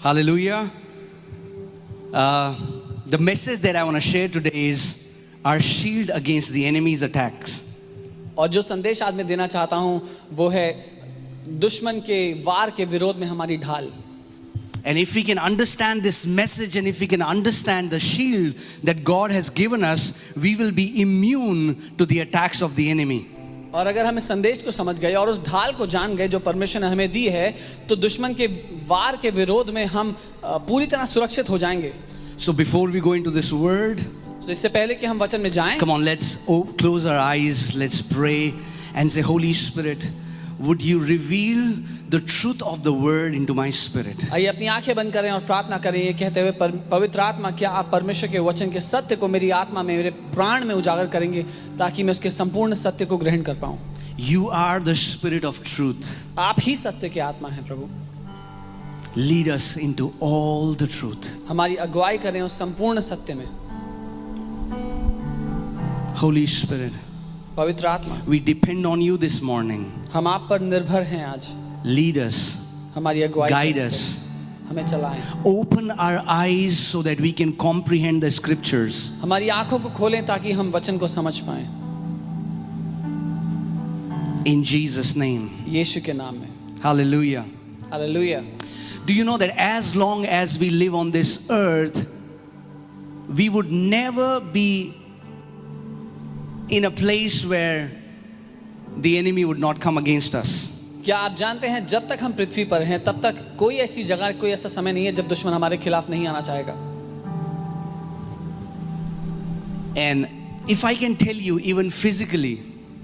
Hallelujah. The message that I want to share today is our shield against the enemy's attacks. और जो संदेश आज मैं देना चाहता हूँ वो है दुश्मन के वार के विरोध में हमारी ढाल. And if we can understand this message and if we can understand the shield that God has given us, we will be immune to the attacks of the enemy. और अगर हम इस संदेश को समझ गए और उस ढाल को जान गए जो परमेश्वर ने हमें दी है, तो दुश्मन के वार के विरोध में हम पूरी तरह सुरक्षित हो जाएंगे. So before we go into this word, तो इससे पहले कि हम वचन में जाएं, come on, let's close our eyes, let's pray and say, Holy Spirit, would you reveal the truth of the word into my spirit? आइए अपनी आंखें बंद करें और प्रार्थना करें ये कहते हुए, पवित्र आत्मा, क्या आप परमेश्वर के वचन के सत्य को मेरी आत्मा में, मेरे प्राण में उजागर करेंगे ताकि मैं उसके संपूर्ण सत्य को ग्रहण कर पाऊं. You are the spirit of truth. आप ही सत्य के आत्मा हैं प्रभु. Lead us into all the truth. हमारी अगुवाई करें उस संपूर्ण सत्य में. Holy Spirit, पवित्र आत्मा, we depend on you this morning. हम आप पर निर्भर हैं आज. Lead us, हमारी अगुवाई guide करें, us, हमें चलाएं. open our eyes so that we can comprehend the scriptures. हमारी आंखों को खोलें ताकि हम वचन को समझ पाएं. In Jesus' name. यीशु के नाम में. Hallelujah. Hallelujah. Do you know that as long as we live on this earth, we would never be in a place where the enemy would not come against us? क्या आप जानते हैं जब तक हम पृथ्वी पर हैं तब तक कोई ऐसी जगह, कोई ऐसा समय नहीं है जब दुश्मन हमारे खिलाफ नहीं आना चाहेगा. And if I can tell you even physically,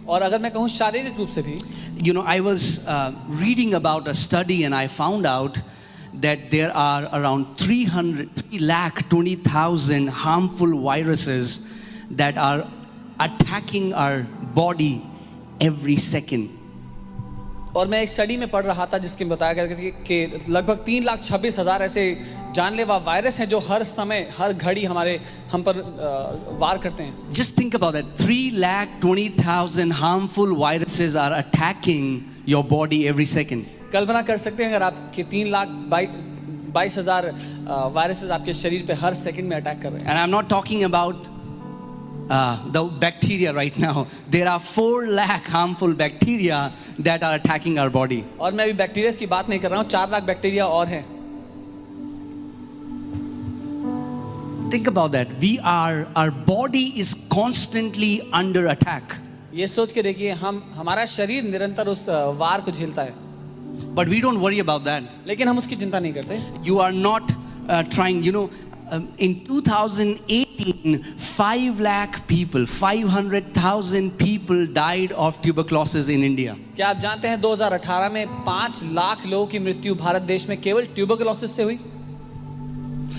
और अगर मैं कहूँ शारीरिक रूप से भी, you know, I was reading about a study and I found out that there are around 3,20,000 harmful viruses that are attacking our body every second. और मैं एक स्टडी में पढ़ रहा था जिसके में बताया गया कि लगभग 3,26,000 ऐसे जानलेवा वायरस हैं जो हर समय, हर घड़ी हम पर वार करते हैं. Just think about that. 3,20,000 harmful viruses are attacking your body every second. कल्पना कर सकते हैं अगर आपके 3,22,000 वायरसेस आपके शरीर पे हर सेकंड में अटैक कर रहे हैं. And I'm not talking about the bacteria right now. There are 4 lakh harmful bacteria that are attacking our body. और मैं अभी बैक्टीरिया की बात नहीं कर रहा हूँ, 4 लाख बैक्टीरिया और हैं. Think about that. Our body is constantly under attack. ये सोच के देखिए, हमारा शरीर निरंतर उस वार को झेलता है. But we don't worry about that. लेकिन हम उसकी चिंता नहीं करते. You are not trying, you know, in 2018, 500,000 people died of tuberculosis in India. क्या आप जानते हैं 2018 में 5 लाख लोगों की मृत्यु भारत देश में केवल ट्यूबरकुलोसिस से हुई.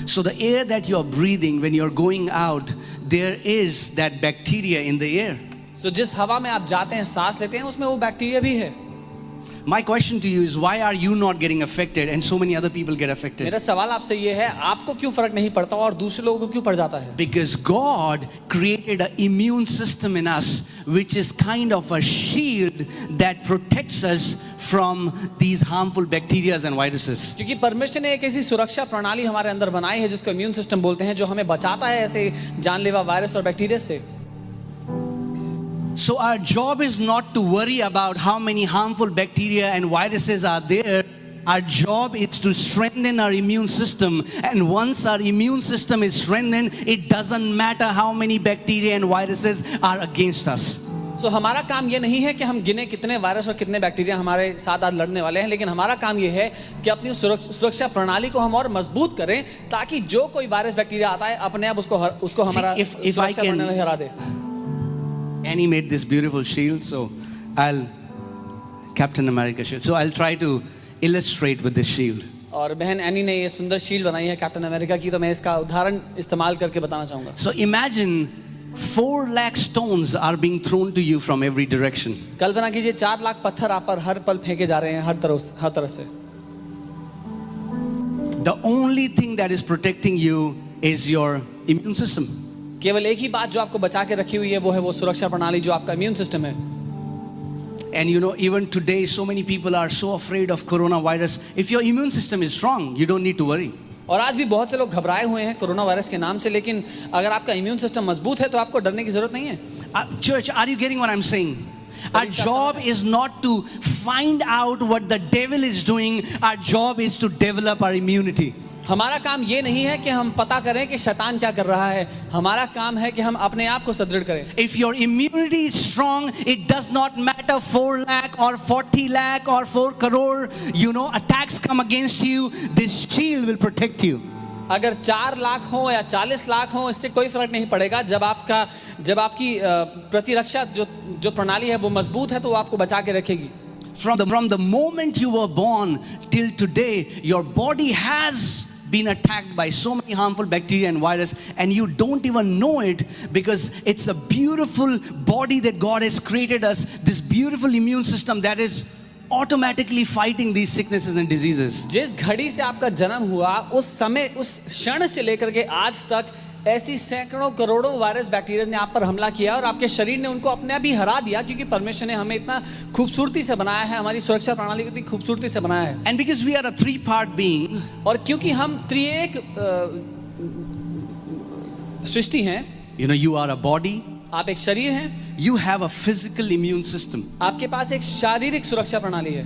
So the air that you are breathing when you are going out, there is that bacteria in the air. So जिस हवा में आप जाते हैं, सांस लेते हैं, उसमें वो बैक्टीरिया भी है. My question to you is, why are you not getting affected and so many other people get affected? मेरा सवाल आपसे ये है, आपको क्यों फर्क नहीं पड़ता और दूसरे लोगों को क्यों पड़ जाता है? Because God created an immune system in us, which is kind of a shield that protects us from these harmful bacteria and viruses. क्योंकि परमेश्वर ने एक ऐसी सुरक्षा प्रणाली हमारे अंदर बनाई है जिसको इम्यून सिस्टम बोलते हैं, जो हमें बचाता है ऐसे जानलेवा वायरस और बैक्टीरिया से. So our job is not to worry about how many harmful bacteria and viruses are there. Our job is to strengthen our immune system, and once our immune system is strengthened, it doesn't matter how many bacteria and viruses are against us. So हमारा काम ये नहीं है कि हम गिने कितने virus और कितने बैक्टीरिया हमारे साथ आज लड़ने वाले हैं, लेकिन हमारा काम ये है कि अपनी सुरक्षा प्रणाली को हम और मजबूत करें ताकि जो कोई वायरस बैक्टीरिया आता है अपने आप उसको हमारा सुरक्षा प्रणाली हरा दे. Annie made this beautiful shield, so Captain America shield. So I'll try to illustrate with this shield. और बहन एनी ने ये सुंदर शील्ड बनाई है कैप्टन अमेरिका की, तो मैं इसका उदाहरण इस्तेमाल करके बताना चाहूँगा. So imagine 4 lakh stones are being thrown to you from every direction. कल्पना कीजिए 4 लाख पत्थर आप पर हर पल फेंके जा रहे हैं हर तरह से. The only thing that is protecting you is your immune system. केवल एक ही बात जो आपको बचा के रखी हुई है वो है वो सुरक्षा प्रणाली जो आपका इम्यून सिस्टम है. And you know, even today, so many people are so afraid of coronavirus. If your immune system is strong, you don't need to worry. और आज भी बहुत से लोग घबराए हुए हैं कोरोना वायरस के नाम से, लेकिन अगर आपका इम्यून सिस्टम मजबूत है तो आपको डरने की जरूरत नहीं है। Church, are you getting what I'm saying? Our job is not to find out what the devil is doing. Our job is to develop our immunity. हमारा काम ये नहीं है कि हम पता करें कि शैतान क्या कर रहा है, हमारा काम है कि हम अपने आप को सुदृढ़ करें। If your immunity is strong, it does not matter 4 lakh or 40 lakh or 4 crore, you know, attacks come against you, this shield will protect you. अगर 4 लाख हो या 40 लाख हो, इससे कोई फर्क नहीं पड़ेगा। जब आपकी प्रतिरक्षा जो प्रणाली है वो मजबूत है तो वो आपको बचा के रखेगी। From the moment you were born till today, your body has been attacked by so many harmful bacteria and virus, and you don't even know it, because it's a beautiful body that God has created us, this beautiful immune system that is automatically fighting these sicknesses and diseases. जिस घड़ी से आपका जन्म हुआ, उस समय, उस क्षण से लेकर के आज तक ऐसी सैकड़ों करोड़ों वायरस बैक्टीरिया ने आप पर हमला किया और आपके शरीर ने उनको अपने आप ही हरा दिया, क्योंकि परमेश्वर ने हमें इतना खूबसूरती से बनाया है, हमारी सुरक्षा प्रणाली को इतनी खूबसूरती से बनाया है। And because we are a 3-part being, और क्योंकि हम त्रिएक सृष्टि हैं, you know, you are a body, आप एक शरीर हैं, you have a physical immune system, आपके पास एक शारीरिक सुरक्षा प्रणाली है,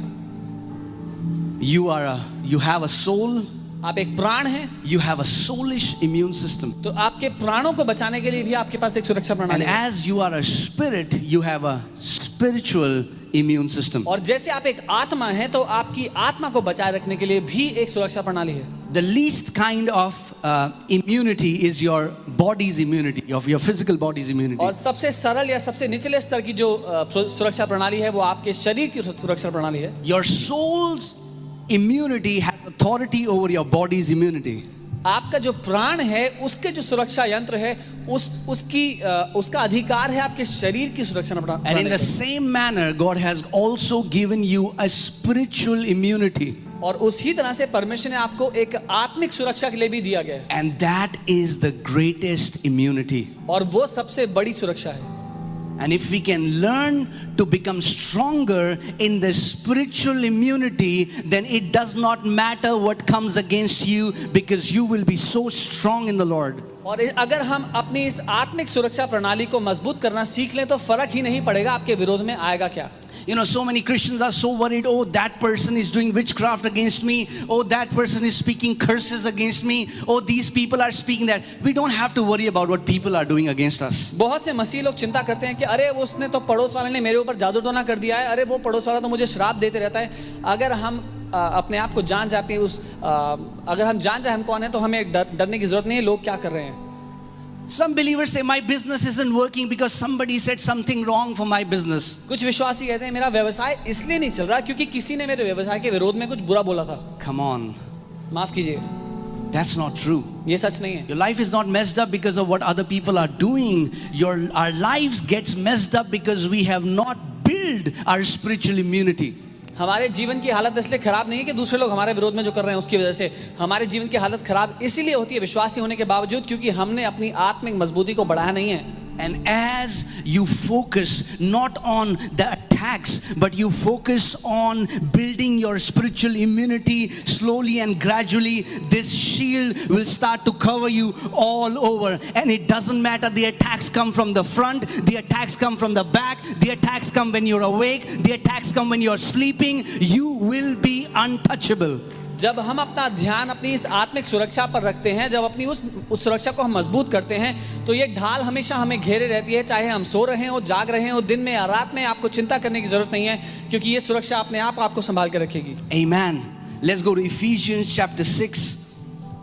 you have a soul, आप एक प्राण हैं, you have a soulish immune system. तो आपके प्राणों को बचाने के लिए भी आपके पास एक सुरक्षा And प्रणाली है। as you are a spirit, you have a spiritual immune system. और जैसे आप एक आत्मा हैं तो आपकी आत्मा को बचाए रखने के लिए भी एक सुरक्षा प्रणाली है। The least kind of immunity is your body's immunity, of your physical body's immunity. और सबसे सरल या सबसे निचले स्तर की जो सुरक्षा प्रणाली है वो आपके शरीर की सुरक्षा प्रणाली है। Your soul's immunity has authority over your body's immunity. आपका जो प्राण है उसके जो सुरक्षा यंत्र है उसका अधिकार है आपके शरीर की सुरक्षा प्रणाली। And in the same manner, God has also given you a spiritual immunity. और उसी तरह से परमेश्वर ने आपको एक आत्मिक सुरक्षा के लिए भी दिया गया है। And that is the greatest immunity. और वो सबसे बड़ी सुरक्षा है। And if we can learn to become stronger in the spiritual immunity, then it does not matter what comes against you, because you will be so strong in the Lord. और अगर हम अपनी इस आत्मिक सुरक्षा प्रणाली को मजबूत करना सीख लें तो फर्क ही नहीं पड़ेगा आपके विरोध में आएगा क्या। You know, so many Christians are so worried. Oh, that person is doing witchcraft against me. Oh, that person is speaking curses against me. Oh, these people are speaking that. We don't have to worry about what people are doing against us. बहुत से मसीह लोग चिंता करते हैं कि अरे उसने तो पड़ोस वाले ने मेरे ऊपर जादू टोना कर दिया है, अरे वो पड़ोस वाला तो मुझे श्राप देते रहता है। अगर हम अपने आप को जान जाते हैं अगर हम जान जाए हम कौन है तो हमें डरने की जरूरत नहीं है लोग क्या कर रहे हैं। Some believers say my business isn't working because somebody said something wrong for my business. कुछ विश्वासी कहते हैं मेरा व्यवसाय इसलिए नहीं चल रहा क्योंकि किसी ने मेरे व्यवसाय के विरोध में कुछ बुरा बोला था। Come on. माफ कीजिए। That's not true. ये सच नहीं है। Your life is not messed up because of what other people are doing. Our lives gets messed up because we have not built our spiritual immunity. हमारे जीवन की हालत इसलिए खराब नहीं है कि दूसरे लोग हमारे विरोध में जो कर रहे हैं उसकी वजह से। हमारे जीवन की हालत खराब इसीलिए होती है विश्वासी होने के बावजूद क्योंकि हमने अपनी आत्मिक मजबूती को बढ़ाया नहीं है। And as you focus not on the attacks, but you focus on building your spiritual immunity slowly and gradually, this shield will start to cover you all over. And it doesn't matter, the attacks come from the front, the attacks come from the back, the attacks come when you're awake, the attacks come when you're sleeping. You will be untouchable. जब हम अपना ध्यान अपनी इस आत्मिक सुरक्षा पर रखते हैं, जब अपनी उस सुरक्षा को हम मजबूत करते हैं तो ये ढाल हमेशा हमें घेरे रहती है, चाहे हम सो रहे हो, जाग रहे हो, दिन में या रात में। आपको चिंता करने की जरूरत नहीं है क्योंकि ये सुरक्षा अपने आप आपको संभाल के रखेगी। Amen. Let's go to Ephesians chapter 6.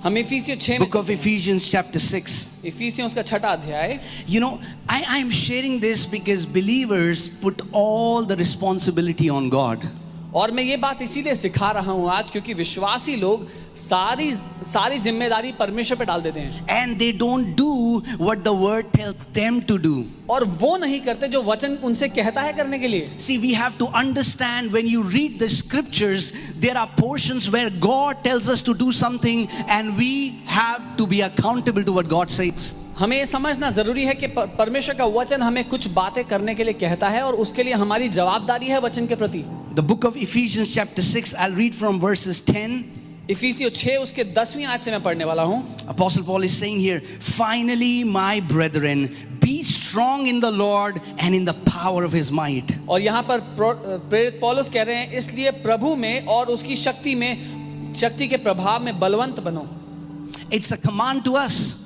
हम इफिसियों 6 Book of Ephesians chapter 6. इफिसियों उसका 6वां अध्याय। You know, I am sharing this because believers put all the responsibility on God. और मैं ये बात इसीलिए सिखा रहा हूं आज क्योंकि विश्वासी लोग सारी जिम्मेदारी परमेश्वर पे डाल देते हैं and they don't do what the word tells them to do. और वो नहीं करते जो वचन उनसे कहता है करने के लिए. See, we have to understand when you read the scriptures, there are portions where God tells us to do something and we have to be accountable to what God says. हमें ये समझना जरूरी है कि परमेश्वर का वचन हमें कुछ बातें करने के लिए कहता है और उसके लिए हमारी जवाबदारी है वचन के प्रति. The book of Ephesians chapter 6, I'll read from verses 10. इफिसियों 6 उसके 10वीं आयत से मैं पढ़ने वाला हूं. Apostle Paul is saying here, finally my brethren, be strong in the Lord and in the power of his might. और यहाँ पर प्रेरित पौलुस कह रहे हैं इसलिए प्रभु में और उसकी शक्ति के प्रभाव में बलवंत बनो. It's a command to us.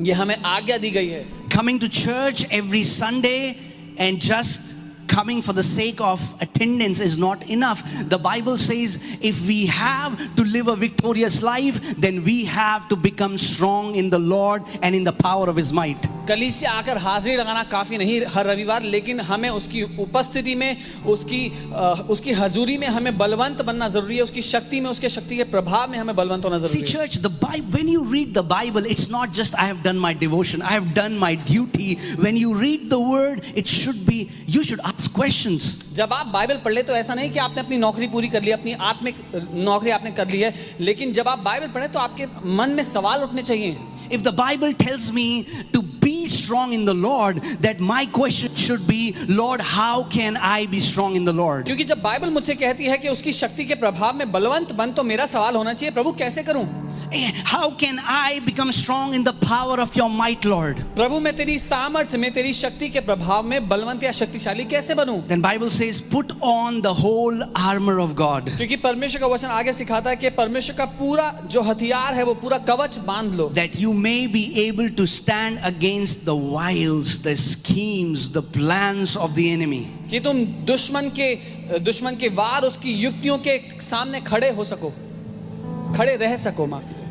ये हमें आज्ञा दी गई है. Coming to church every Sunday and just coming for the sake of attendance is not enough. The Bible says if we have to live a victorious life, then we have to become strong in the Lord and in the power of his might. कलीसिया आकर हाजिरी लगाना काफी नहीं हर रविवार, लेकिन हमें उसकी उपस्थिति में उसकी हजूरी में हमें बलवंत बनना जरूरी है. उसकी शक्ति में, उसके शक्ति के प्रभाव में हमें बलवंत होना जरूरी है. See church, the Bible, when you read the Bible, it's not just I have done my devotion, I have done my duty. When you read the word, it should be, you should ask questions. जब आप Bible पढ़ ले तो ऐसा नहीं कि आपने अपनी नौकरी पूरी कर ली, अपनी आत्मिक नौकरी आपने कर ली है, लेकिन जब आप बाइबल पढ़े तो आपके मन में सवाल उठने चाहिए. If the Bible tells me to be strong in the Lord, that my question should be, Lord, how can I be strong in the Lord? क्योंकि जब बाइबल मुझसे कहती है कि उसकी शक्ति के प्रभाव में बलवंत बन, तो मेरा सवाल होना चाहिए, प्रभु कैसे करूं? How can I become strong in the power of your might, Lord? प्रभु मैं तेरी सामर्थ्य में, तेरी शक्ति के प्रभाव में बलवंत या शक्तिशाली कैसे बनूं? Then Bible says, put on the whole armor of God. क्योंकि परमेश्वर का वचन आगे सिखाता है कि परमेश्वर का पूरा जो हथियार है वो पूरा कवच बांध लो. That you may be able to stand against the wiles, the schemes, the plans of the enemy. कि तुम दुश्मन के वार, उसकी युक्तियों के सामने खड़े रह सको. माफ कीजिए.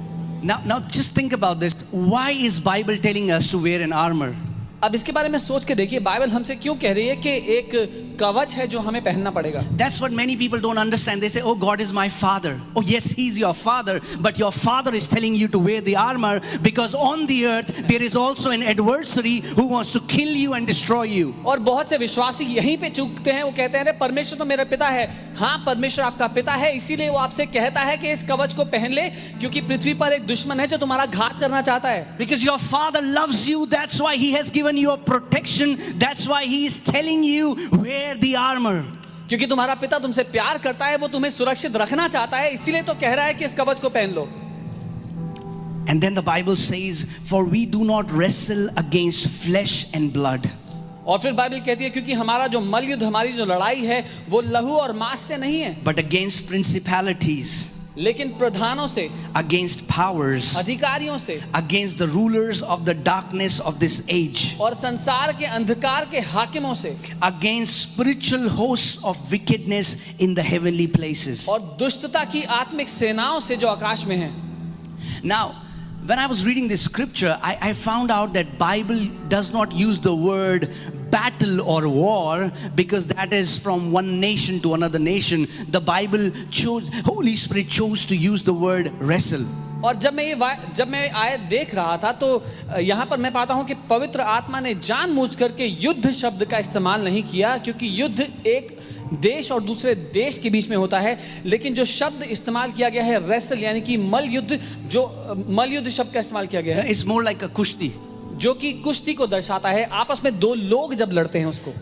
Now just think about this. Why is Bible telling us to wear an armor? अब इसके बारे में सोच के देखिए, बाइबल हमसे क्यों कह रही है कि एक कवच है जो हमें पहनना पड़ेगा. That's what many people don't understand. They say, oh, God is my father. Oh yes, he's your father, but your father is telling you to wear the armor because on the earth there is also an adversary who wants to kill you and destroy you. और बहुत से विश्वासी यहीं पे चूकते हैं. वो कहते हैं अरे परमेश्वर तो मेरा पिता है. हाँ, परमेश्वर आपका पिता है, इसीलिए वो आपसे कहता है कि इस कवच को पहन ले, क्योंकि पृथ्वी पर एक दुश्मन है जो तुम्हारा घात करना चाहता है. Because your father loves you, that's why he has given you a protection. That's why he is telling you wear the armor. क्योंकि तुम्हारा पिता तुमसे प्यार करता है, वो तुम्हें सुरक्षित रखना चाहता है, इसीलिए तो कह रहा है कि इस कवच को पहन लो. And then the Bible says, for we do not wrestle against flesh and blood. और फिर बाइबल कहती है क्योंकि हमारा जो मल युद्ध, हमारी जो लड़ाई है वो लहू और मांस से नहीं है, but against principalities, लेकिन प्रधानों से, against powers, अधिकारियों से, against the rulers of the darkness of this age, और संसार के अंधकार के हाकिमों से, against spiritual hosts of wickedness in the heavenly places. और दुष्टता की आत्मिक सेनाओं से जो आकाश में हैं. Now, when I was reading this scripture, I found out that Bible does not use the word battle or war because that is from one nation to another nation. The Bible chose, Holy Spirit chose to use the word wrestle. और जब मैं आयत देख रहा था तो यहाँ पर मैं पाता हूँ कि पवित्र आत्मा ने जानबूझ करके युद्ध शब्द का इस्तेमाल नहीं किया, क्योंकि युद्ध एक देश और दूसरे देश के बीच में होता है, लेकिन जो शब्द इस्तेमाल किया गया है रेसल, यानी कि मल युद्ध शब्द का इस्तेमाल किया गया है. It's more like a kushti, जो कि कुश्ती को दर्शाता है. आपस में दो लोग जब लड़ते हैं उसको.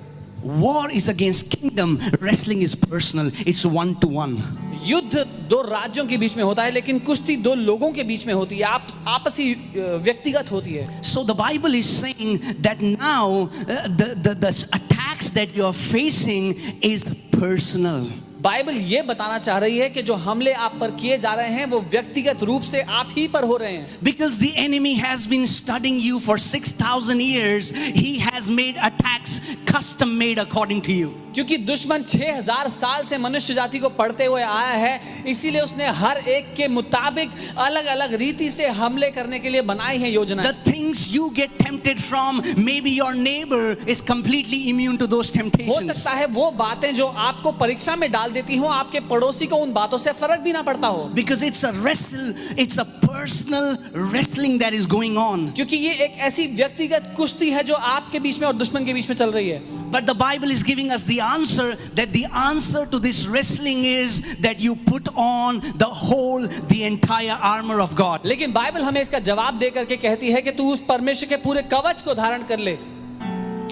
War is against kingdom, wrestling is personal, it's one to one. युद्ध दो राज्यों के बीच में होता है, लेकिन कुश्ती दो लोगों के बीच में होती है, आपसी व्यक्तिगत होती है. So the Bible is saying that now the attacks that you are facing is personal. Bible ये बताना चाह रही है कि जो हमले आप पर किए जा रहे हैं वो व्यक्तिगत रूप से आप ही पर हो रहे हैं. Because the enemy has been studying you for 6,000 years, he has made attacks custom made according to you. क्योंकि दुश्मन 6000 साल से मनुष्य जाति को पढ़ते हुए आया है, इसीलिए उसने हर एक के मुताबिक अलग अलग रीति से हमले करने के लिए बनाई है योजना. The things you get tempted from, maybe your neighbor is completely immune to those हो temptations. सकता है वो बातें जो आपको परीक्षा में डाल देती हो, आपके पड़ोसी को उन बातों से फर्क भी ना पड़ता हो. Because it's a wrestle, it's a personal wrestling that is going on. क्योंकि ये एक ऐसी व्यक्तिगत कुश्ती है जो आपके बीच में और दुश्मन के बीच में चल रही है. But the Bible is giving us the answer, that the answer to this wrestling is that you put on the entire armor of God. लेकिन बाइबल हमें इसका जवाब दे करके कहती है कि तू उस परमेश्वर के पूरे कवच को धारण कर ले.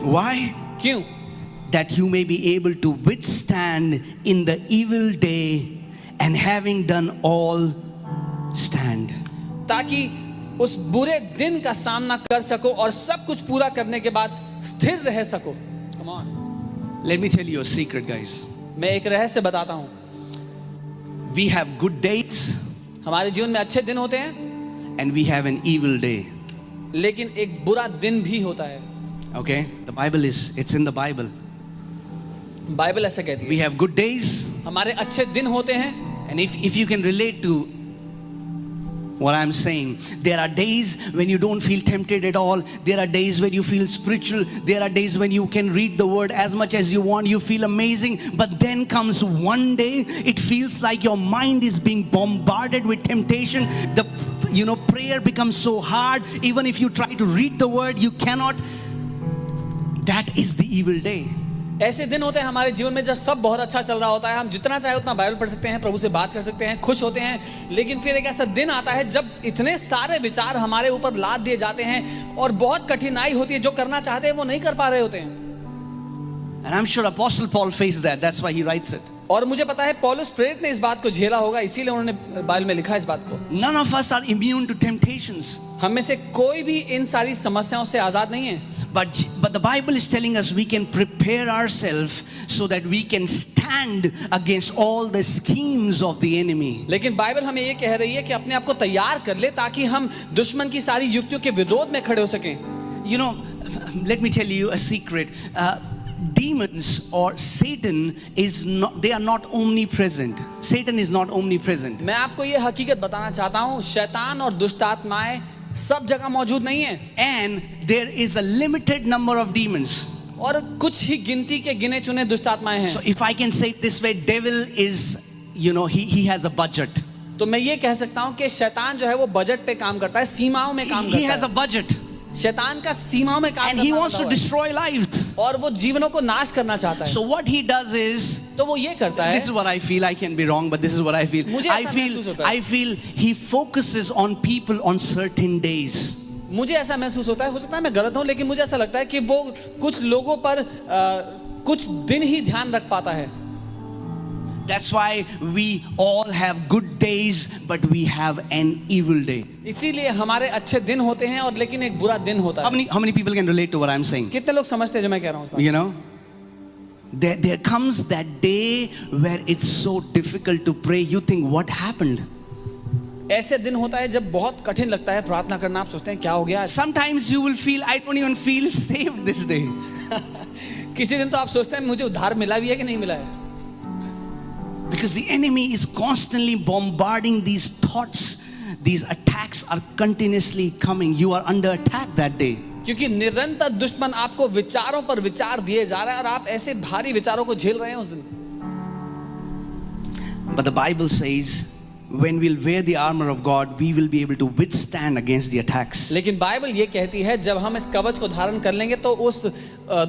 Why? क्यों? That you may be able to withstand in the evil day, and having done all, stand. ताकि उस बुरे दिन का सामना कर सको और सब कुछ पूरा करने के बाद स्थिर रह सको. Come on. Let me tell you a secret, guys. मैं एक रहस्य बताता हूं. We have good days हमारे जीवन में अच्छे दिन होते हैं, and we have an evil day. लेकिन एक बुरा दिन भी होता है. Okay? It's in the Bible. Bible ऐसा कहती है. We have good days, हमारे अच्छे दिन होते हैं. and if you can relate to what I'm saying, there are days when you don't feel tempted at all. There are days when you feel spiritual. There are days when you can read the word as much as you want. You feel amazing. But then comes one day, it feels like your mind is being bombarded with temptation. Prayer becomes so hard. Even if you try to read the word, you cannot. That is the evil day. ऐसे दिन होते हैं हमारे जीवन में जब सब बहुत अच्छा चल रहा होता है, हम जितना चाहे उतना बाइबल पढ़ सकते हैं, प्रभु से बात कर सकते हैं, खुश होते हैं. लेकिन फिर एक ऐसा दिन आता है जब इतने सारे विचार हमारे ऊपर लाद दिए जाते हैं और बहुत कठिनाई होती है. जो करना चाहते हैं वो नहीं कर पा रहे होते हैं. And I'm sure Apostle Paul faced that. That's why he writes it. और मुझे पता है पौलुस प्रेरित ने इस बात को झेला होगा, इसीलिए उन्होंने बाइबल में लिखा इस बात को. None of us are immune to temptations. हम में से कोई भी इन सारी समस्याओं से आजाद नहीं है. But the Bible is telling us we can prepare ourselves so that we can stand against all the schemes of the enemy. लेकिन बाइबल हमें ये कह रही है कि अपने आप को तैयार कर ले ताकि हम दुश्मन की सारी युक्तियों के विरोध में खड़े हो सकें. Let me tell you a secret. Demons or Satan they are not omnipresent. Satan is not omnipresent. मैं आपको ये हकीकत बताना चाहता हूँ, शैतान और दुष्ट आत्माएं सब जगह मौजूद नहीं है. And there is a limited number of demons. और कुछ ही गिनती के गिने चुने दुष्ट आत्माएं हैं. So if I can say it this way, devil is, he has a budget. तो मैं ये कह सकता हूँ कि शैतान जो है वो बजट पे काम करता है, सीमाओं में काम करता है. He has a budget. शैतान का सीमाओं में काम And he wants to destroy lives. और वो जीवनों को नाश करना चाहता है. So what he does is, तो वो ये करता है. this is what I feel. I can be wrong, but this is what I feel. मुझे ऐसा महसूस होता है. I feel he focuses on people on certain days. मुझे ऐसा महसूस होता है, हो सकता है मैं गलत हूँ, लेकिन मुझे ऐसा लगता है कि वो कुछ लोगों पर कुछ दिन ही ध्यान रख पाता है. That's why we all have good days, but we have an evil day. इसीलिए हमारे अच्छे दिन होते हैं और लेकिन एक बुरा दिन होता है. How many people can relate to what I'm saying? कितने लोग समझते हैं जो मैं कह रहा हूँ? There comes that day where it's so difficult to pray. You think, what happened? ऐसे दिन होता है जब बहुत कठिन लगता है प्रार्थना करना. आप सोचते हैं क्या हो गया? Sometimes you will feel, I don't even feel saved this day. किसी दिन तो आप सोचते हैं मुझे उद्धार मिला भी है कि नहीं मिला है. Because the enemy is constantly bombarding these thoughts. These attacks are continuously coming. You are under attack that day. क्योंकि निरंतर दुश्मन आपको विचारों पर विचार दिए जा रहा है और आप ऐसे भारी विचारों को झेल रहे हैं उस दिन. But the Bible says, when we'll wear the armor of God, we will be able to withstand against the attacks. लेकिन बाइबल ये कहती है जब हम इस कवच को धारण कर लेंगे तो उस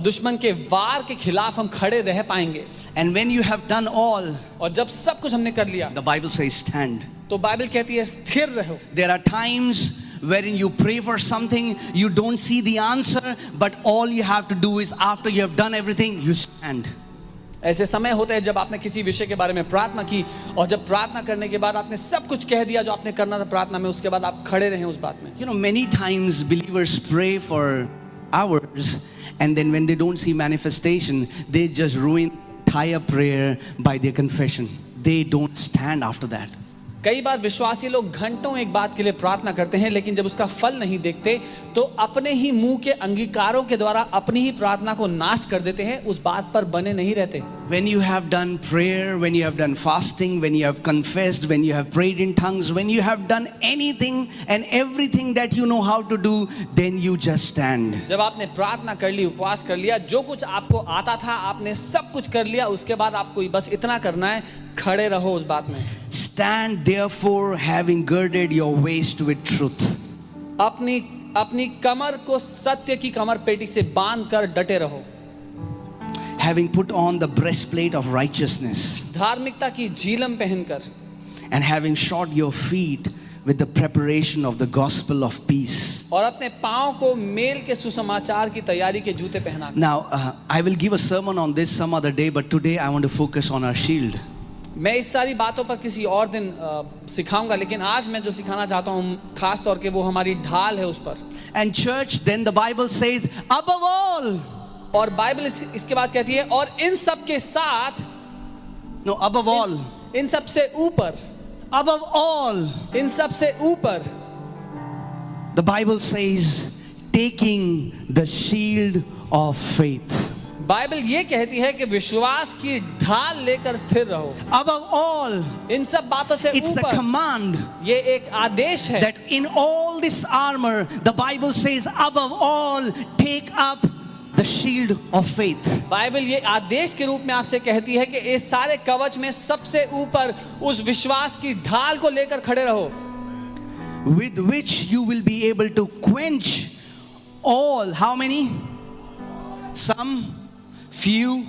दुश्मन के वार के खिलाफ हम खड़े रह पाएंगे. And when you have done all, और जब सब कुछ हमने कर लिया, the Bible says stand. तो बाइबल कहती है स्थिर रहो. There are times wherein you pray for something, you don't see the answer, but all you have to do is, after you have done everything, you stand. ऐसे समय होते हैं जब आपने किसी विषय के बारे में प्रार्थना की और जब प्रार्थना करने के बाद आपने सब कुछ कह दिया जो आपने करना था प्रार्थना में, उसके बाद आप खड़े रहे उस बात में. Many times believers pray for hours, and then when they don't see manifestation, they just ruin entire prayer by their confession. They don't stand after that. कई बार विश्वासी लोग घंटों एक बात के लिए प्रार्थना करते हैं, लेकिन जब उसका फल नहीं देखते तो अपने ही मुंह के अंगीकारों के द्वारा अपनी ही प्रार्थना को नाश कर देते हैं, उस बात पर बने नहीं रहते. When you have done prayer, when you have done fasting, when you have confessed, when you have prayed in tongues, when you have done anything and everything that you know how to do, then you just stand. जब आपने प्रार्थना कर ली, उपवास कर लिया, जो कुछ आपको आता था आपने सब कुछ कर लिया, उसके बाद आपको बस इतना करना है, खड़े रहो उस बात में. Stand therefore having girded your waist with truth. अपनी कमर को सत्य की कमर पेटी से बांध कर डटे रहो. Having put on the breastplate of righteousness. धार्मिकता की झीलम पहनकर. And having shod your feet with the preparation of the gospel of peace. और अपने पांव को मेल के सुसमाचार की तैयारी के जूते पहना. Now I will give a sermon on this some other day, but today I want to focus on our shield. मैं इस सारी बातों पर किसी और दिन सिखाऊंगा, लेकिन आज मैं जो सिखाना चाहता हूँ खास तौर के वो हमारी ढाल है उस पर. And church, then the Bible says, above all. और बाइबल इसके बाद कहती है और इन सब के साथ. No, above all. इन सब से ऊपर. Above all. इन सब से ऊपर. The Bible says, taking the shield of faith. Bible ये कहती है कि विश्वास की ढाल लेकर स्थिर रहो. Above all. इन सब बातों से It's a ऊपर. command. ये एक आदेश है. That in all this armor, the Bible says, above all, take up the shield of faith. Bible ये आदेश के रूप में आपसे कहती है कि इस सारे कवच में सबसे ऊपर उस विश्वास की ढाल को लेकर खड़े रहो. With which you will be able to quench all. How many? Some. Few,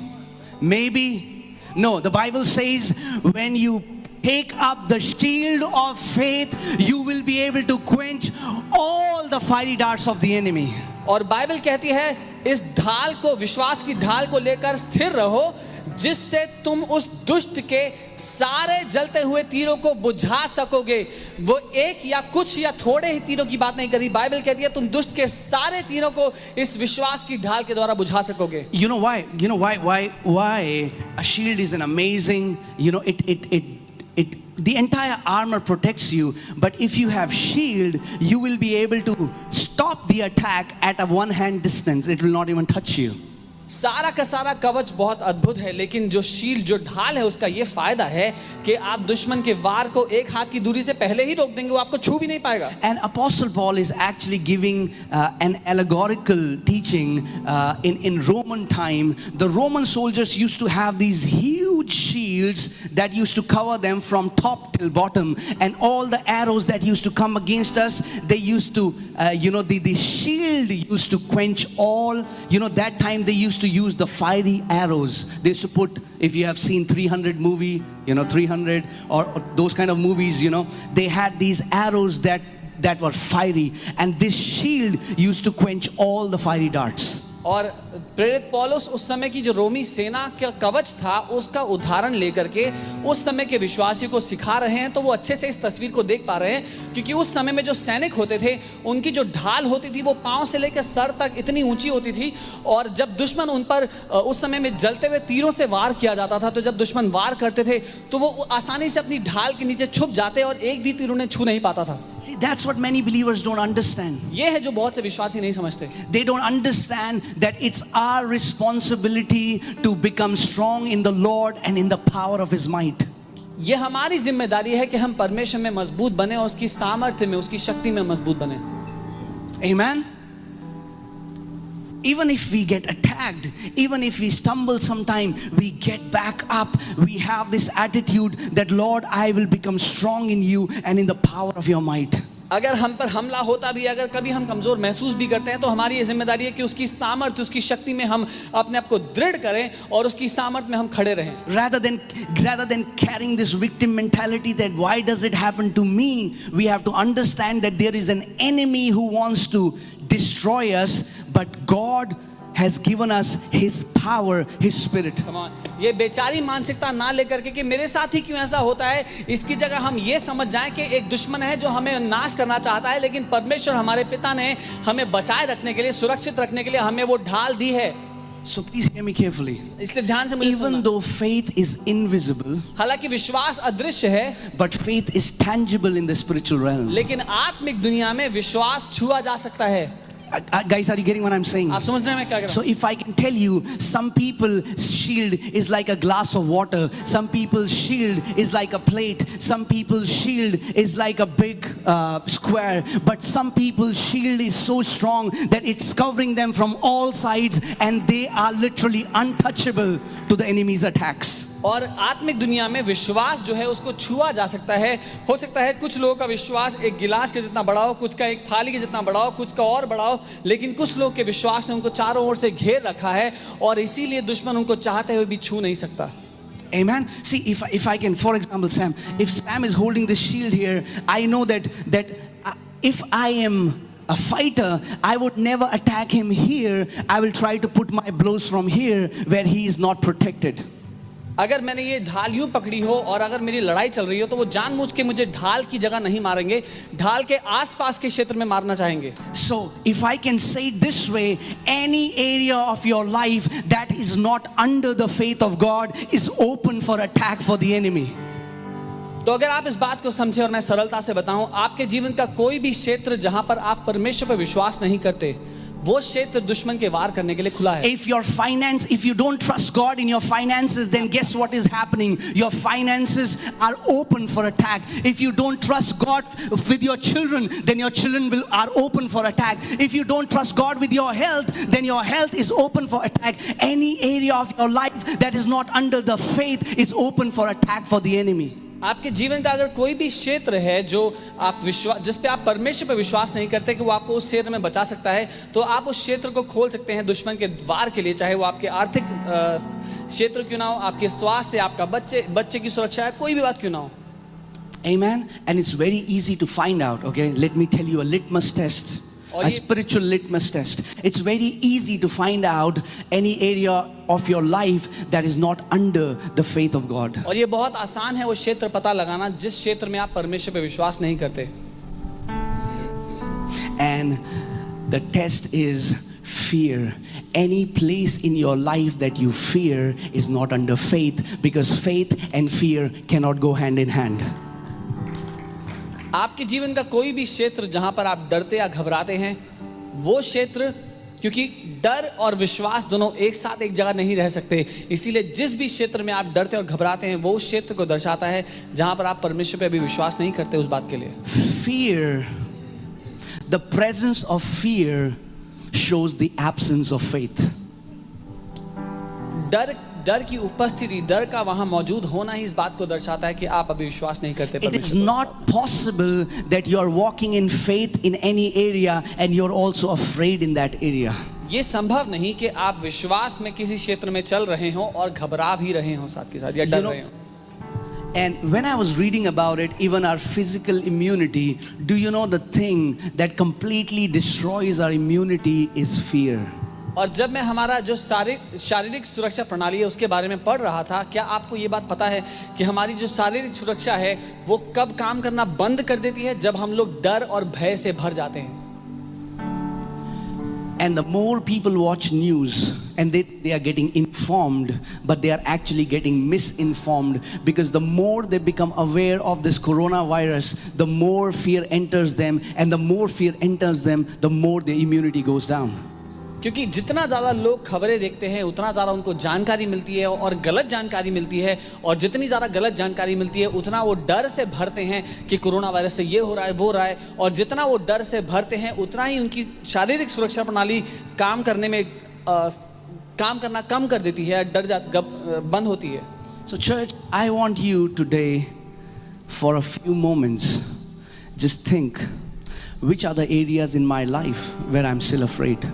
maybe. No, the Bible says when you take up the shield of faith, you will be able to quench all the fiery darts of the enemy. और Bible कहती है इस ढाल को, विश्वास की ढाल को लेकर स्थिर रहो, जिससे तुम उस दुष्ट के सारे जलते हुए तीरों को बुझा सकोगे. वो एक या कुछ या थोड़े ही तीरों की बात नहीं करी. बाइबल कहती है तुम दुष्ट के सारे तीरों को इस विश्वास की ढाल के द्वारा बुझा सकोगे. You know why a shield is an amazing, the entire armor protects you, but if you have shield, you will be able to stop the attack at a one hand distance. It will not even touch you. सारा का सारा कवच बहुत अद्भुत है, लेकिन जो shield, जो ढाल है, उसका ये फायदा है कि आप दुश्मन के वार को एक हाथ की दूरी से पहले ही रोक देंगे, वो आपको छू भी नहीं पाएगा. And Apostle Paul is actually giving an allegorical teaching in Roman time. The Roman soldiers used to have these huge shields that used to cover them from top till bottom, and all the arrows that used to come against us, they used to, the shield used to quench all. That time they used to use the fiery arrows. They used to put, if you have seen 300 movie, 300 or those kind of movies, they had these arrows that were fiery, and this shield used to quench all the fiery darts. और प्रेरित पौलुस उस समय की जो रोमी सेना का कवच था उसका उदाहरण लेकर के उस समय के विश्वासियों को सिखा रहे हैं. तो वो अच्छे से इस तस्वीर को देख पा रहे हैं, क्योंकि उस समय में जो सैनिक होते थे उनकी जो ढाल होती थी वो पांव से लेकर सर तक इतनी ऊंची होती थी, और जब दुश्मन उन पर उस समय में जलते हुए तीरों से वार किया जाता था, तो जब दुश्मन वार करते थे तो वो आसानी से अपनी ढाल के नीचे छुप जाते और एक भी तीर उन्हें छू नहीं पाता था. See, that's what many believers don't understand. ये है जो बहुत से विश्वासी नहीं समझते. They don't understand that it's our responsibility to become strong in the Lord and in the power of His might. ये हमारी जिम्मेदारी है कि हम परमेश्वर में मजबूत बने और उसकी सामर्थ्य में, उसकी शक्ति में मजबूत बने. Amen. Even if we get attacked, even if we stumble sometime, we get back up. We have this attitude that, Lord, I will become strong in you and in the power of your might. अगर हम पर हमला होता भी, अगर कभी हम कमजोर महसूस भी करते हैं, तो हमारी ये जिम्मेदारी है कि उसकी सामर्थ्य, उसकी शक्ति में हम अपने आप को दृढ़ करें और उसकी सामर्थ्य में हम खड़े रहें. Rather than carrying this victim mentality that why does it happen to me, we have to understand that there is an enemy who wants to destroy us, but God has given us His power, His Spirit. Come on. ये बेचारी मानसिकता ना लेकर के कि मेरे साथ ही क्यों ऐसा होता है, इसकी जगह हम ये समझ जाएं कि एक दुश्मन है जो हमें नाश करना चाहता है, लेकिन परमेश्वर हमारे पिता ने हमें बचाए रखने के लिए, सुरक्षित रखने के लिए हमें वो ढाल दी है. So please hear me carefully. इसलिए ध्यान से मुझे Even सुनना। though faith is invisible, हालांकि विश्वास अदृश्य है, but faith is tangible in the spiritual realm. लेकिन आत्मिक दुनिया में विश्वास छुआ जा सकता है। Guys, are you getting what I'm saying? आप समझ रहे हैं मैं क्या कह रहा So if I can tell you, some people's shield is like a glass of water, some people's shield is like a plate, some people's shield is like a big square, but some people's shield is so strong that it's covering them from all sides and they are literally untouchable to the enemy's attacks. और आत्मिक दुनिया में विश्वास जो है उसको छुआ जा सकता है। हो सकता है कुछ लोगों का विश्वास एक गिलास के जितना बड़ा हो, कुछ का एक थाली के जितना बड़ा हो, कुछ का और बड़ा हो, लेकिन कुछ लोग के विश्वास ने उनको चारों ओर से घेर रखा है और इसीलिए दुश्मन उनको चाहते हुए भी छू नहीं सकता। Amen. See, if I can, for example, Sam, if Sam is holding this shield here, I know that if I am a fighter, I would never attack him here. I will try to put my blows from here where he is not protected. अगर मैंने ये ढाल यूं पकड़ी हो और अगर मेरी लड़ाई चल रही हो तो वो जानबूझ के मुझे ढाल की जगह नहीं मारेंगे, ढाल के आसपास के क्षेत्र में मारना चाहेंगे। So if I can say it this way, any area of your life that is not under the faith of God is open for attack for the enemy. तो अगर आप इस बात को समझे और मैं सरलता से बताऊं, आपके जीवन का कोई भी क्षेत्र जहां पर आप परमेश्वर पर विश्वास नहीं करते, वो क्षेत्र दुश्मन के वार करने के लिए खुला है। If you don't trust God in your finances, then guess what is happening? Your finances are open for attack. If you don't trust God with your children, then your children are open for attack. If you don't trust God with your health, then your health is open for attack. Any area of your life that is not under the faith is open for attack for the enemy. आपके जीवन का अगर कोई भी क्षेत्र है जो आप विश्वास, जिस पे आप परमेश्वर पे विश्वास नहीं करते कि वो आपको उस क्षेत्र में बचा सकता है, तो आप उस क्षेत्र को खोल सकते हैं दुश्मन के वार के लिए, चाहे वो आपके आर्थिक क्षेत्र क्यों ना हो, आपके स्वास्थ्य, आपका बच्चे की सुरक्षा है, कोई भी बात क्यों ना हो। Amen. And it's very easy to find out. Okay, let me tell you a litmus test. A spiritual litmus test. It's very easy to find out any area of your life that is not under the faith of God. और ये बहुत आसान है वो क्षेत्र पता लगाना जिस क्षेत्र में आप परमेश्वर पे विश्वास नहीं करते। And the test is fear. Any place in your life that you fear is not under faith, because faith and fear cannot go hand in hand. आपके जीवन का कोई भी क्षेत्र जहां पर आप डरते या घबराते हैं, वो क्षेत्र, क्योंकि डर और विश्वास दोनों एक साथ एक जगह नहीं रह सकते, इसीलिए जिस भी क्षेत्र में आप डरते और घबराते हैं वो उस क्षेत्र को दर्शाता है जहां पर आप परमेश्वर पे अभी विश्वास नहीं करते उस बात के लिए। Fear, the presence of fear shows the absence of faith. डर की उपस्थिति, डर का वहां मौजूद होना ही इस बात को दर्शाता है कि आप अभी विश्वास नहीं करते। It is not possible that you are walking in faith in any area and you're also afraid in that area. ये संभव नहीं कि आप विश्वास में किसी क्षेत्र में चल रहे हो और घबरा भी रहे हो साथ के साथ या डर रहे हो। And when I was reading about it, even our physical immunity, do you know the thing that completely destroys our immunity is fear? और जब मैं हमारा जो शारीरिक सुरक्षा प्रणाली है उसके बारे में पढ़ रहा था, क्या आपको ये बात पता है कि हमारी जो शारीरिक सुरक्षा है वो कब काम करना बंद कर देती है? जब हम लोग डर और भय से भर जाते हैं। And the more people watch news and they are getting informed, but they are actually getting misinformed, because the more they become aware of this coronavirus, the more fear enters them, and the more fear enters them, the more their immunity goes down. क्योंकि जितना ज़्यादा लोग खबरें देखते हैं उतना ज़्यादा उनको जानकारी मिलती है और गलत जानकारी मिलती है, और जितनी ज़्यादा गलत जानकारी मिलती है उतना वो डर से भरते हैं कि कोरोना वायरस से ये हो रहा है वो हो रहा है, और जितना वो डर से भरते हैं उतना ही उनकी शारीरिक सुरक्षा प्रणाली काम करना कम कर देती है, बंद होती है। So church, I want you today, for a few moments, just think, which are the areas in my life where I'm still afraid?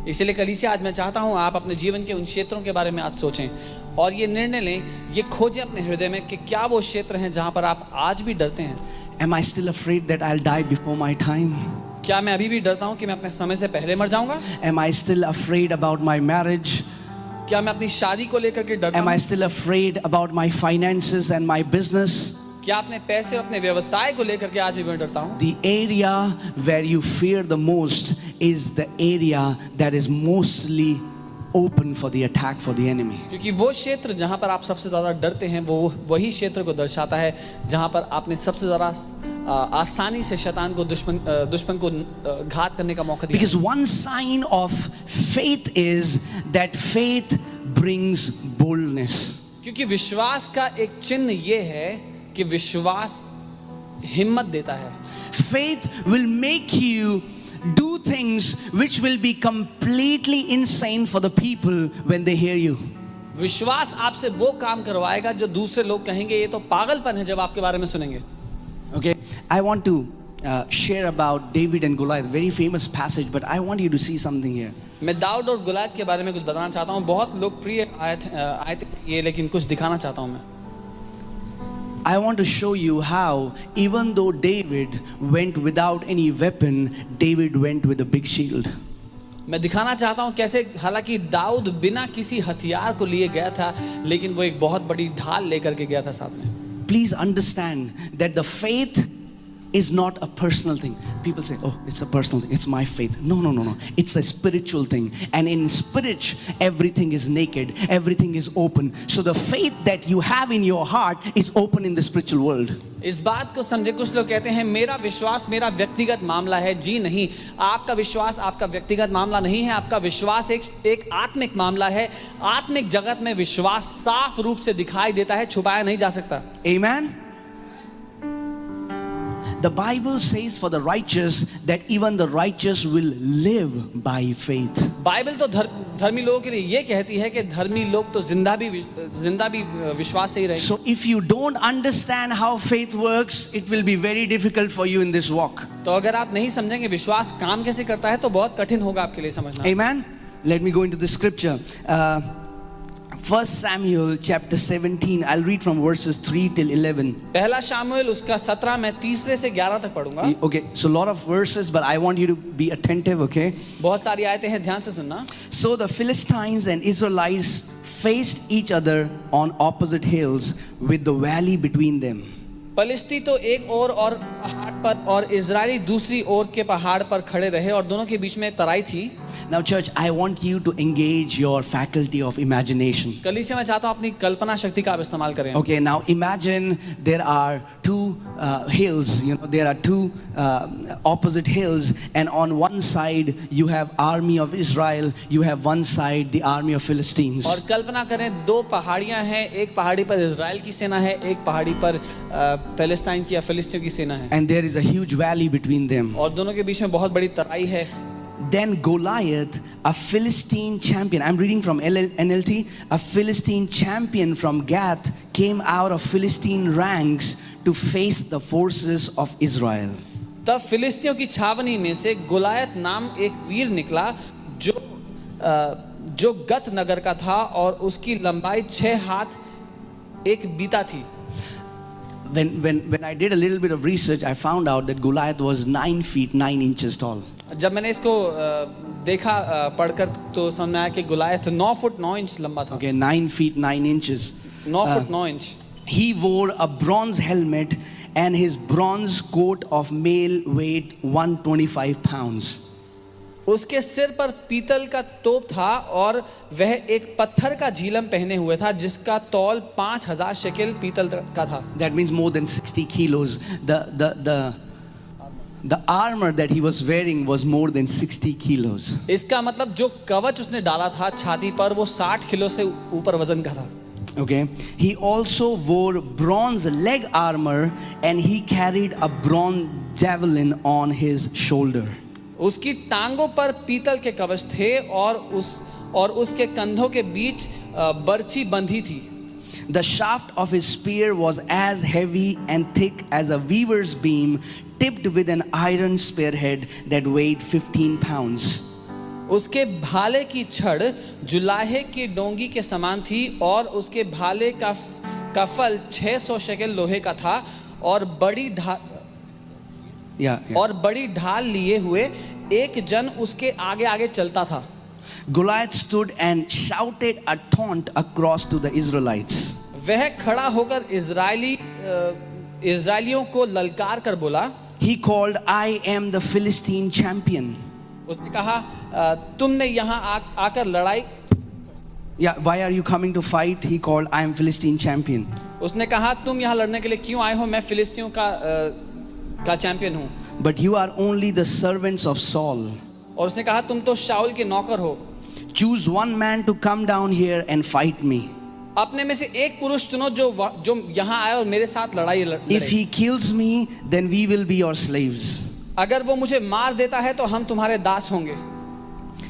इसीलिए कलीसिया आज मैं चाहता हूं आप अपने जीवन के उन क्षेत्रों के बारे में आज सोचें और ये निर्णय लें, ये खोजें अपने हृदय में कि क्या वो क्षेत्र हैं जहां पर आप आज भी डरते हैं। Am I still afraid that I'll die before my time? क्या मैं अभी भी डरता हूं कि मैं अपने समय से पहले मर जाऊंगा? Am I still afraid about my marriage? क्या मैं अपनी शादी को लेकर के डरता हूं? Am I still afraid about my finances and my business? क्या अपने पैसे और अपने व्यवसाय को लेकर के आज भी मैं डरता हूं? The area where you fear the most is the area that is mostly open for the attack for the enemy. क्योंकि वो क्षेत्र जहां पर आप सबसे ज्यादा डरते हैं वो वही क्षेत्र को दर्शाता है जहां पर आपने सबसे ज्यादा आसानी से शैतान को दुश्मन को घात करने का मौका दिया. Because one sign of faith is that faith brings boldness. क्योंकि विश्वास का एक चिन्ह ये है कि विश्वास हिम्मत देता है. Faith will make you do things which will be completely insane for the people when they hear you. विश्वास आपसे वो काम करवाएगा जो दूसरे लोग कहेंगे ये तो पागलपन है जब आपके बारे में सुनेंगे. Okay, I want to share about David and Goliath, very famous passage, but I want you to see something here. मैं दाऊद और गुलात के बारे में कुछ बताना चाहता हूँ. बहुत लोकप्रिय आयत ये, लेकिन कुछ दिखाना चाहता हूँ मैं. I want to show you how even though David went without any weapon, David went with a big shield. मैं दिखाना चाहता हूँ कैसे हालांकि दाऊद बिना किसी हथियार को लिए गया था लेकिन वो एक बहुत बड़ी ढाल लेकर के गया था साथ में. Please understand that the faith is not a personal thing. People say, oh, it's a personal thing, it's my faith. No, no, no, no. It's a spiritual thing. And in spirit, everything is naked, everything is open. So the faith that you have in your heart is open in the spiritual world. इस बात को समझे. कुछ लोग कहते हैं मेरा विश्वास मेरा व्यक्तिगत मामला है. जी नहीं, आपका विश्वास आपका व्यक्तिगत मामला नहीं है. आपका विश्वास एक आत्मिक मामला है. आत्मिक जगत में विश्वास साफ रूप से दिखाई देता है, छुपाया नहीं जा सकता. Amen. The Bible says for the righteous that even the righteous will live by faith. Bible तो धर्मी लोगों के लिए ये कहती है कि धर्मी लोग तो जिंदा भी विश्वास से ही रहेंगे. So if you don't understand how faith works, it will be very difficult for you in this walk. तो अगर आप नहीं समझेंगे विश्वास काम कैसे करता है तो बहुत कठिन होगा आपके लिए समझना. Amen. Let me go into the scripture. 1 Samuel chapter 17. I'll read from verses 3 till 11. पहला शामुएल उसका 17 मैं 3 से 11 तक पढ़ूंगा. Okay, so a lot of verses, but I want you to be attentive, okay? बहुत सारी आयतें हैं, ध्यान से सुनना. So the Philistines and Israelites faced each other on opposite hills with the valley between them. पलिश्ती तो एक ओर और पहाड़ पर और इजरायली दूसरी ओर के पहाड़ पर खड़े रहे और दोनों के बीच में तराई थी. Now church, I want you to engage your faculty of imagination. कलीसिया मैं चाहता हूँ अपनी कल्पना शक्ति का आप इस्तेमाल करें. Okay, now imagine there are two hills, there are two opposite hills, and on one side you have army of Israel, you have one side the army of Philistines. और कल्पना करें दो पहाड़ियां हैं, एक पहाड़ी पर इजराइल की सेना है, एक पहाड़ी पर पैलेस्टाइन की या फिलिस्तीनियों की सेना है. And there is a huge valley between them. और दोनों के बीच में बहुत बड़ी तराई है. Then Goliath, a Philistine champion, I'm reading from NLT, a Philistine champion from Gath came out of Philistine ranks to face the forces of Israel. तब फिलिस्तियों की छावनी में से गोलायत नाम एक वीर निकला जो गत नगर का था और उसकी लंबाई 6 हाथ 1 बीता थी. When I did a little bit of research, I found out that Goliath was 9 feet 9 inches tall. जब मैंने इसको देखा पढ़कर तो समझ में आया कि गुलायत 9 फुट 9 इंच लंबा था. Okay, 9 feet 9 inches. 9 foot 9 inch. He wore a bronze helmet and his bronze coat of mail weighed 125 pounds. उसके सिर पर पीतल का तोप था और वह एक पत्थर का झिलम पहने हुए था जिसका तौल 5000 शेकेल पीतल का था. That means more than 60 kilos. The armor that he was wearing was more than 60 kilos. इसका मतलब जो कवच उसने डाला था छाती पर वो 60 किलो से ऊपर वजन का था. Okay. He also wore bronze leg armor and he carried a bronze javelin on his shoulder. उसकी टांगों पर पीतल के कवच थे और उसके कंधों के बीच बर्छी बंधी थी. The shaft of his spear was as heavy and thick as a weaver's beam, tipped with an iron spearhead that weighed 15 pounds. उसके भाले की छड़ जुलाहे की डोंगी के समान थी और उसके भाले का फल 600 शेकेल लोहे का था और बड़ी ढाल लिए हुए एक जन उसके आगे आगे चलता था. Goliath stood and shouted a taunt across to the Israelites. वह खड़ा होकर इजराइलियों को ललकार कर बोला. He called, I am the Philistine champion. उसने कहा तुमने यहाँ आकर लड़ाई Yeah, why are you coming to fight? He called, I am Philistine champion. उसने कहा तुम यहाँ लड़ने के लिए क्यों आए हो, मैं फिलिस्तियों का चैंपियन हूँ। But you are only the servants of Saul. और उसने कहा तुम तो शाऊल के नौकर हो, Choose one man to come down here and fight me. अपने में से एक पुरुष चुनो जो यहाँ आए और मेरे साथ लड़ाई लड़े। If he kills me, then we will be your slaves. अगर वो मुझे मार देता है तो हम तुम्हारे दास होंगे,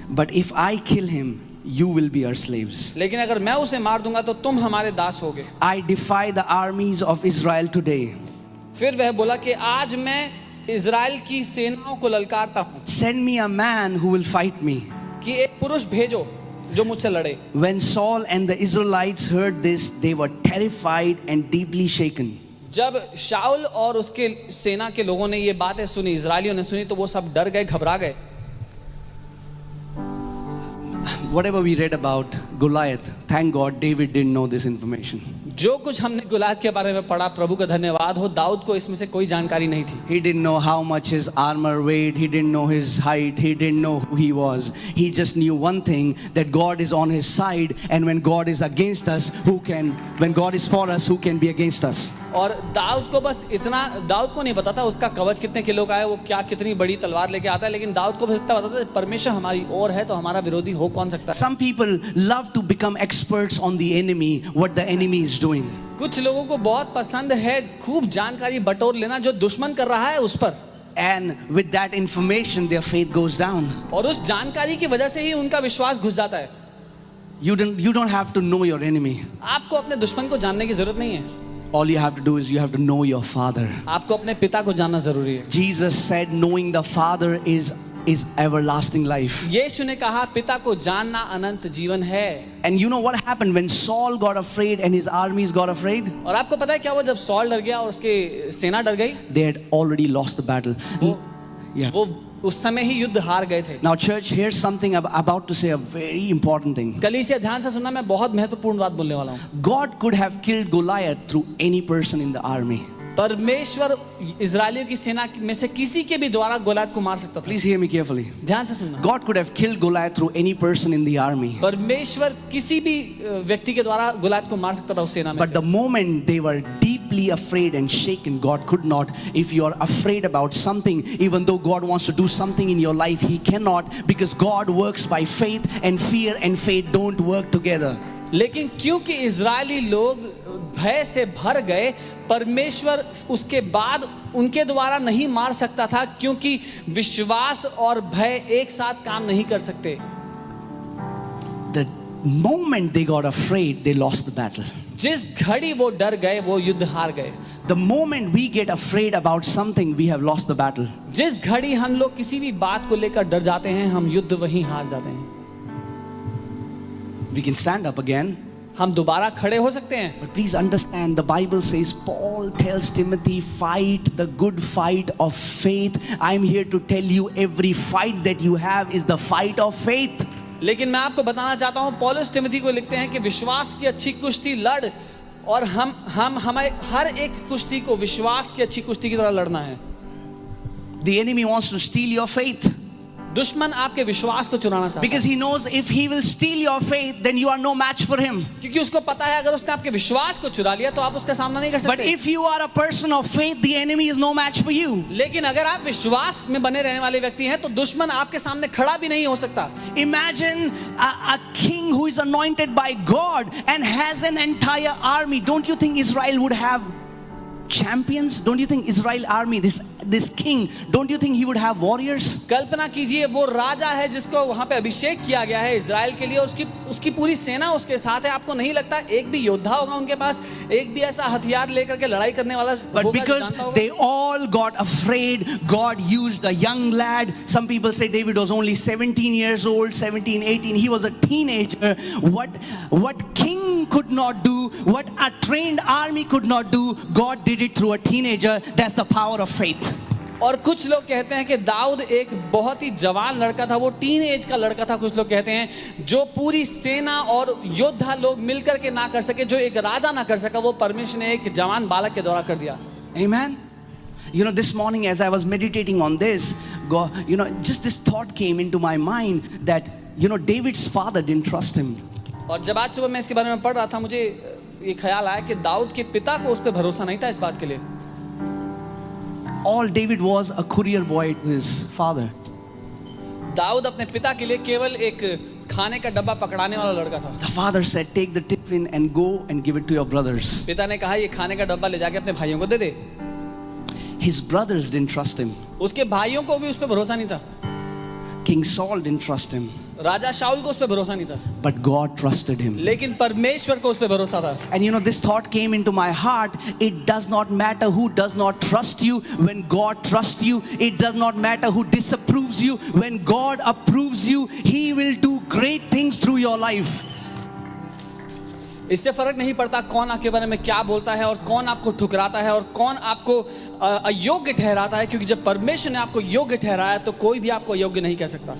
But if I kill him, you will be our slaves. लेकिन अगर मैं उसे मार दूंगा तो तुम हमारे दास होगे। I defy the armies of Israel today. फिर वह बोला कि आज मैं इज़राइल की सेनाओं को ललकारता हूँ Send me a man who will fight me. कि एक पुरुष भेजो जो मुझसे लड़े। When Saul and the Israelites heard this, they were terrified and deeply shaken. जब शाऊल और उसके सेना के लोगों ने ये बातें सुनी, इजरायलियों ने सुनी, तो वो सब डर गए, घबरा गए। Whatever we read about Goliath, thank God David didn't know this information. जो कुछ हमने गुलात के बारे में पढ़ा, प्रभु का धन्यवाद हो, दाऊद को इसमें से कोई जानकारी नहीं थी। He didn't know how much his armor weighed. He didn't know his height. He didn't know who he was. He just knew one thing, that God is on his side, and when God is against us, when God is for us, who can be against us? और दाऊद को बस इतना, दाऊद को नहीं पता था उसका कवच कितने किलो का है, वो क्या कितनी बड़ी तलवार लेके आता है, लेकिन दाऊद को बस इतना पता था परमेश्वर हमारी ओर है तो हमारा विरोधी हो कौन सकता है। Some people love to become experts on the enemy, what the enemy is doing. कुछ लोगों को बहुत पसंद है खूब जानकारी बटोर लेना जो दुश्मन कर रहा है उस पर, And with that information, their faith goes down. और उस जानकारी की वजह से ही उनका विश्वास घुस जाता है। You don't have to know your enemy. आपको अपने दुश्मन को जानने की जरूरत नहीं है, All you have to do is you have to know your Father. आपको अपने पिता को जानना जरूरी है। Jesus said knowing the Father is everlasting life. यीशु ने कहा पिता को जानना अनंत जीवन है। And you know what happened when Saul got afraid and his armies got afraid? और आपको पता है क्या हुआ जब सॉल डर गया और उसके सेना डर गई? They had already lost the battle. Yeah. वो उस समय ही युद्ध हार गए थे। Now church, here's something I'm about to say, a very important thing. कलीसिया ध्यान से सुनना, मैं बहुत महत्वपूर्ण बात बोलने वाला हूँ। God could have killed Goliath through any person in the army. परमेश्वर इजरायलियों की सेना में से किसी के भी द्वारा गोलियत को मार सकता था। Please hear me carefully. ध्यान से सुनना। God could have killed Goliath through any person in the army. परमेश्वर किसी भी व्यक्ति के द्वारा गोलियत को मार सकता था उस सेना में But से। the moment they were deeply afraid and shaken, God could not. If you are afraid about something, even though God wants to do something in your life, He cannot, because God works by faith, and fear and faith don't work together. लेकिन क्योंकि Israeli लोग भय से भर गए, परमेश्वर उसके बाद उनके द्वारा नहीं मार सकता था, क्योंकि विश्वास और भय एक साथ काम नहीं कर सकते। The moment they got afraid, they lost the battle. जिस घड़ी वो डर गए वो युद्ध हार गए। The moment we get afraid about something, we have lost the battle. जिस घड़ी हम लोग किसी भी बात को लेकर डर जाते हैं, हम युद्ध वहीं हार जाते हैं। We can stand up again. हम दोबारा खड़े हो सकते हैं। But please understand, the Bible says, Paul tells Timothy, fight the good fight of faith. I'm here to tell you, every fight that you have is the fight of faith. लेकिन मैं आपको बताना चाहता हूं, पौलुस तिमोथी को लिखते हैं कि विश्वास की अच्छी कुश्ती लड़, और हमें हर एक कुश्ती को विश्वास की अच्छी कुश्ती की तरह लड़ना है। The enemy wants to steal your faith. दुश्मन आपके विश्वास को चुराना चाहता है। Because he knows if he will steal your faith, then you are no match for him. क्योंकि उसको पता है अगर उसने आपके विश्वास को चुरा लिया तो आप उसका सामना नहीं कर सकते। But if you are a person of faith, the enemy is no match for you. लेकिन अगर आप विश्वास में बने रहने वाले व्यक्ति हैं तो दुश्मन आपके सामने खड़ा भी नहीं हो सकता। Imagine a king who is anointed by God and has an entire army. Don't you think Israel would have champions? Don't you think Israel army, this king, don't you think he would have warriors? कल्पना कीजिए वो राजा है जिसको वहां पे अभिषेक किया गया है Israel के लिए, उसकी पूरी सेना उसके साथ है। आपको नहीं लगता एक भी योद्धा होगा उनके पास, एक भी ऐसा हथियार लेकर के लड़ाई करने वाला But होगा जो because जानता होगा? they all got afraid, God used a young lad. Some people say David was only 17 years old, 17, 18. He was a teenager. What king could not do, what a trained army could not do, God did it through a teenager. That's the power of faith. और कुछ लोग कहते हैं कि दाऊद एक बहुत ही जवान लड़का था, वो टीन एज का लड़का था। कुछ लोग कहते हैं जो पूरी सेना और योद्धा लोग मिलकर के ना कर सके, जो एक राजा ना कर सका, वो परमेश्वर ने एक जवान बालक के द्वारा कर दिया। Amen. You know, this morning as I was meditating on this, God, just this thought came into my mind that, David's father didn't trust him. और जब आज सुबह मैं इसके बारे में पढ़ रहा था, मुझे ये ख्याल आया कि दाऊद के पिता को उस पर भरोसा नहीं था इस बात के लिए। All David was a courier boy to his father. Dawood अपने पिता के लिए केवल एक खाने का डब्बा पकड़ाने वाला लड़का था। The father said, take the tiffin and go and give it to your brothers. पिता ने कहा ये खाने का डब्बा ले जाके अपने भाइयों को दे दे। His brothers didn't trust him. उसके भाइयों को भी उस पर भरोसा नहीं था। King Saul didn't trust him. राजा शाऊल को उस पर भरोसा नहीं था, But God trusted him. लेकिन परमेश्वर को उस पर भरोसा था। And you know, this thought came into my heart. It does not matter who does not trust you when God trusts you. It does not matter who disapproves you. When God approves you, He will do great things through your life. इससे फर्क नहीं पड़ता कौन आपके बारे में क्या बोलता है और कौन आपको ठुकराता है और कौन आपको अयोग्य ठहराता है, क्योंकि जब परमेश्वर ने आपको योग्य ठहराया तो कोई भी आपको अयोग्य नहीं कह सकता।